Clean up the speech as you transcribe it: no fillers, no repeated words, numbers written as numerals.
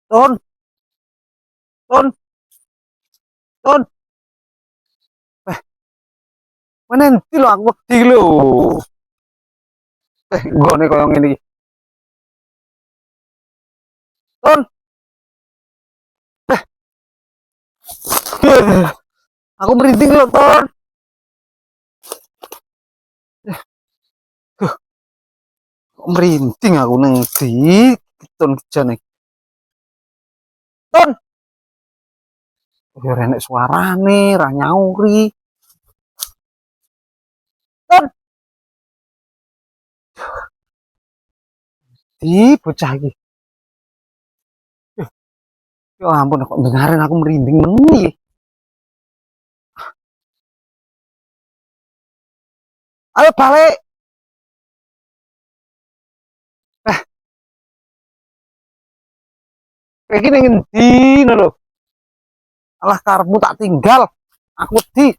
Ton, ton, ton. Eh, mana nanti lo aku waktu lo. Gue nih koyong ini. Ton, aku merinding lo, ton. Kok merinding aku nanti. Ton kerja nih. Ton, renek suara nih, ranyauri. Ton, bocah lagi. Ya ampun, kok dengerin aku merinding meni. Ayo balik. Eh, kayak gini ngendi lo. Alah karbu tak tinggal. Aku di